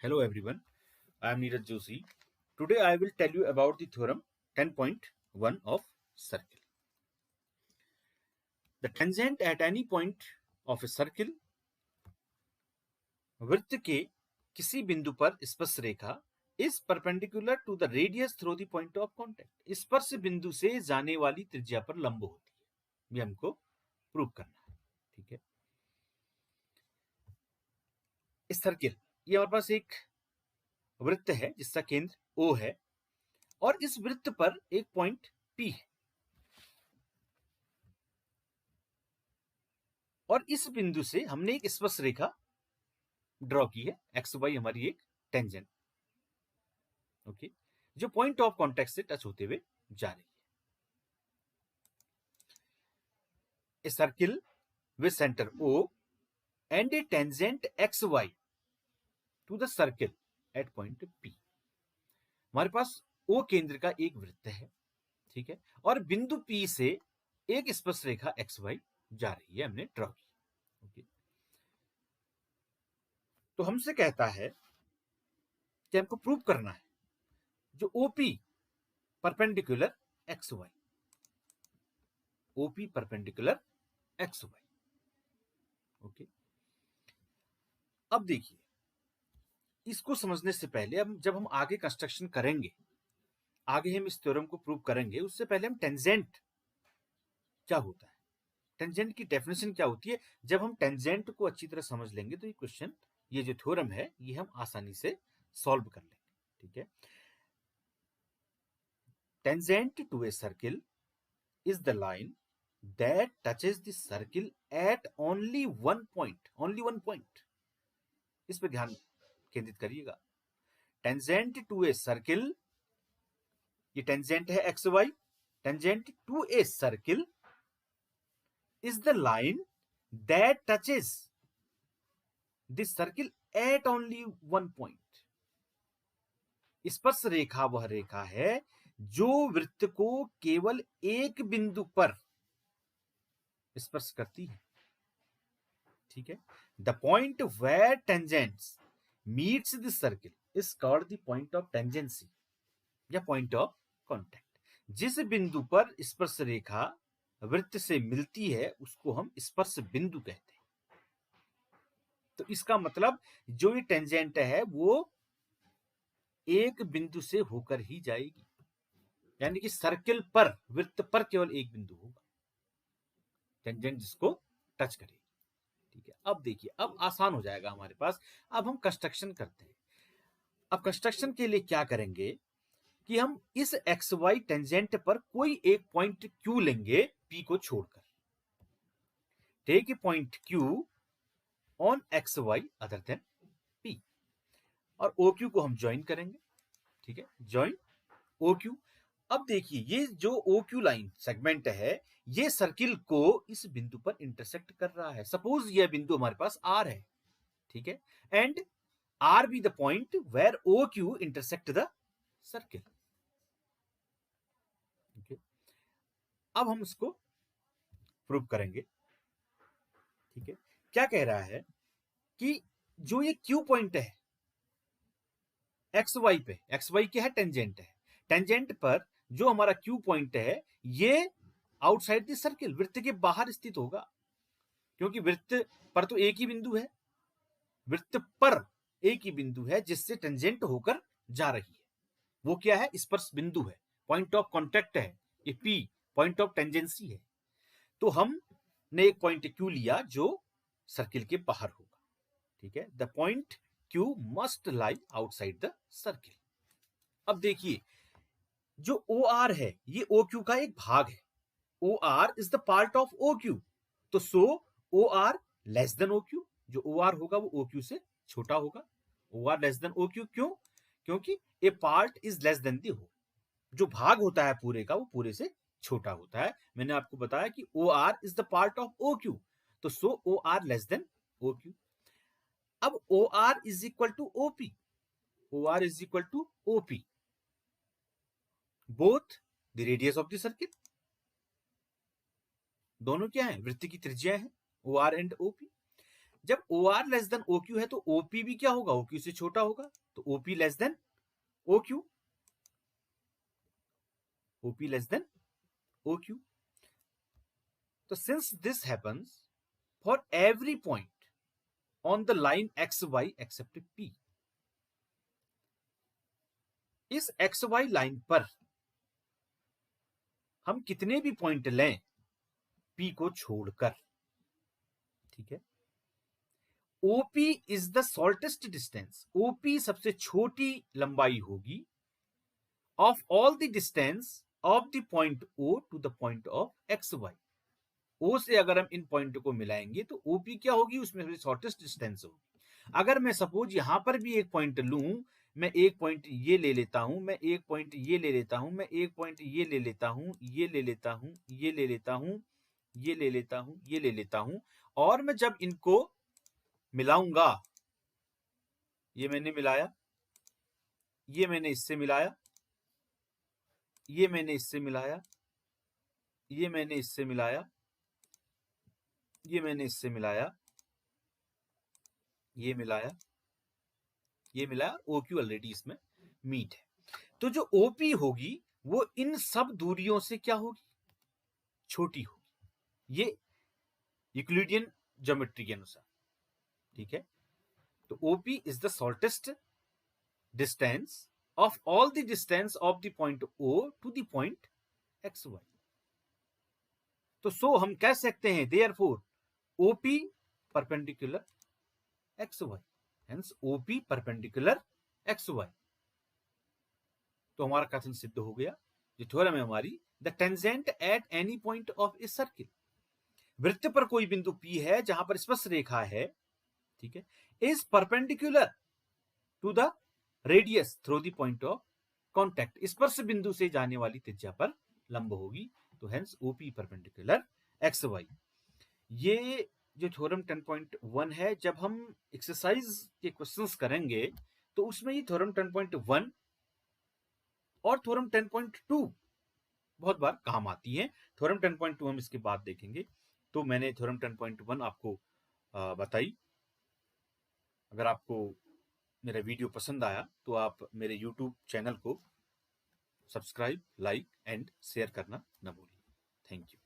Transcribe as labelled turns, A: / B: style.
A: Hello everyone, I am Neeraj Joshi. Today I will tell you about the theorem 10.1 of circle. The tangent at any point of a circle, वृत्त के किसी बिंदु पर स्पर्श रेखा is perpendicular to the radius through the point of contact. स्पर्श बिंदु से जाने वाली त्रिज्या पर लंब होती है, ये हमको प्रूव करना है. ठीक है, इस सर्किल ये हमारे पास एक वृत्त है जिसका केंद्र O है और इस वृत्त पर एक पॉइंट P है और इस बिंदु से हमने एक स्पर्श रेखा ड्रॉ की है, एक्स वाई हमारी एक टेंजेंट, ओके, जो पॉइंट ऑफ कांटेक्ट से टच होते हुए जा रही है. A circle with centre O and a tangent X Y to the circle at point P. हमारे पास O केंद्र का एक वृत्त है, ठीक है, और बिंदु P से एक स्पर्श रेखा एक्स वाई जा रही है, हमने ड्रॉ की. ओके, तो हमसे कहता है कि हमको प्रूव करना है जो OP perpendicular X Y, OP perpendicular X Y. Okay, अब देखिए, इसको समझने से पहले अब जब हम आगे कंस्ट्रक्शन करेंगे, आगे हम इस थ्योरम को प्रूव करेंगे, उससे पहले हम टेंजेंट क्या होता है, टेंजेंट की डेफिनेशन क्या होती है, जब हम टेंजेंट को अच्छी तरह समझ लेंगे तो ये क्वेश्चन, ये जो थ्योरम है, ये हम आसानी से सॉल्व कर लेंगे. ठीक है, tangent to a circle is the line that touches the circle at only one point. इस पर ध्यान केंद्रित करिएगा. टेंजेंट टू ए सर्किल, ये टेंजेंट है X Y, tangent to a circle is the line that touches the circle at only one point. स्पर्श रेखा वह रेखा है जो वृत्त को केवल एक बिंदु पर स्पर्श करती है. ठीक है, the point where tangents meets the circle is called the point of tangency या point of contact. जिस बिंदु पर स्पर्श रेखा वृत्त से मिलती है उसको हम स्पर्श बिंदु कहते हैं. तो इसका मतलब जो ये टेंजेंट है वो एक बिंदु से होकर ही जाएगी, यानी कि सर्किल पर, वृत्त पर केवल एक बिंदु होगा टेंजेंट जिसको टच करेगी. ठीक है, अब देखिए, अब आसान हो जाएगा हमारे पास. अब हम कंस्ट्रक्शन करते हैं. अब कंस्ट्रक्शन के लिए क्या करेंगे कि हम इस एक्स वाई टेंजेंट पर कोई एक पॉइंट Q लेंगे P को छोड़कर. Take a point Q on X Y other than P और OQ को हम ज्वाइन करेंगे. ठीक है, ज्वाइन OQ. अब देखिए, ये जो OQ लाइन सेगमेंट है, ये सर्किल को इस बिंदु पर इंटरसेक्ट कर रहा है. सपोज यह बिंदु हमारे पास R है, ठीक है, and R be the point where OQ intersect the circle. अब हम इसको प्रूव करेंगे. ठीक है, क्या कह रहा है कि जो ये Q पॉइंट है एक्स वाई पे, एक्स वाई क्या है, टेंजेंट है, टेंजेंट पर जो हमारा Q पॉइंट है ये आउटसाइड द सर्किल, वृत्त के बाहर स्थित होगा, क्योंकि वृत्त पर तो एक ही बिंदु है, वृत्त पर एक ही बिंदु है जिससे टेंजेंट होकर जा रही है. वो क्या है, स्पर्श बिंदु है, पॉइंट ऑफ कॉन्टैक्ट है, ये P पॉइंट ऑफ टेंजेंसी है. तो हमने एक पॉइंट Q लिया जो सर्किल के बाहर होगा. ठीक है, the point Q must lie outside the circle. अब देखिए, जो OR है ये OQ का एक भाग है. OR is the part of OQ. तो so OR less than OQ, जो OR होगा वो OQ से छोटा होगा. OR लेस देन OQ क्यों? क्योंकि a part is less than the whole. जो भाग होता है पूरे का वो पूरे से छोटा होता है. मैंने आपको बताया कि OR is the part of OQ, तो so OR less than OQ. अब OR is equal to OP, OR is equal to OP, both the radius of the circle. दोनों क्या है, वृत्त की त्रिज्या है, OR एंड OP. जब OR लेस देन OQ है तो OP भी क्या होगा, OQ से छोटा होगा, तो OP less than OQ, OP less than OQ. So since this happens for every point on the line XY except P, इस XY लाइन पर हम कितने भी पॉइंट लें P को छोड़कर, ठीक है. OP is the shortest distance, OP सबसे छोटी लंबाई होगी of all the distance of the point O to the point of XY. O से अगर हम इन पॉइंट को मिलाएंगे तो OP क्या होगी, उसमें शॉर्टेस्ट डिस्टेंस होगी. अगर मैं सपोज यहां पर भी एक पॉइंट लूं, मैं एक पॉइंट ये ले लेता हूं, मैं एक पॉइंट ये ले लेता हूं, मैं एक पॉइंट ये ले लेता हूं, ये ले लेता हूं, ये ले लेता हूं, ये ले लेता हूं, ये ले लेता हूं, और मैं जब इनको मिलाऊंगा, ये मैंने मिलाया, ये मैंने इससे मिलाया, ये मैंने इससे मिलाया, ये मैंने इससे मिलाया, ये मैंने इससे मिलाया, ये मिलाया, ये मिलाया, OQ ऑलरेडी इसमें मीट है. तो जो OP होगी वो इन सब दूरियों से क्या होगी, छोटी होगी, ये यूक्लिडियन ज्योमेट्री के अनुसार, ठीक है. तो OP is the shortest distance of all the distance of the point O to the point XY. तो सो हम कह सकते हैं therefore OP perpendicular XY, hence OP perpendicular XY. तो हमारा कथन सिद्ध हो गया. जो थ्योरम है हमारी, the tangent at any point of a circle, वृत्त पर कोई बिंदु P है जहां पर स्पर्श रेखा है, ठीक है, is perpendicular to the radius through the point of contact, स्पर्श बिंदु से जाने वाली त्रिज्या पर लंब होगी. तो हेंस OP परपेंडिकुलर XY. ये जो थ्योरम 10.1 है, जब हम एक्सरसाइज के क्वेश्चंस करेंगे तो उसमें ये थ्योरम 10.1 और थ्योरम 10.2 बहुत बार काम आती है. थ्योरम 10.2 हम इसके बाद देखेंगे. तो मैंने थ्योरम 10.1 आपको बताई. अगर आपको मेरा वीडियो पसंद आया तो आप मेरे YouTube चैनल को सब्सक्राइब, लाइक एंड शेयर करना न भूलिए. Thank you.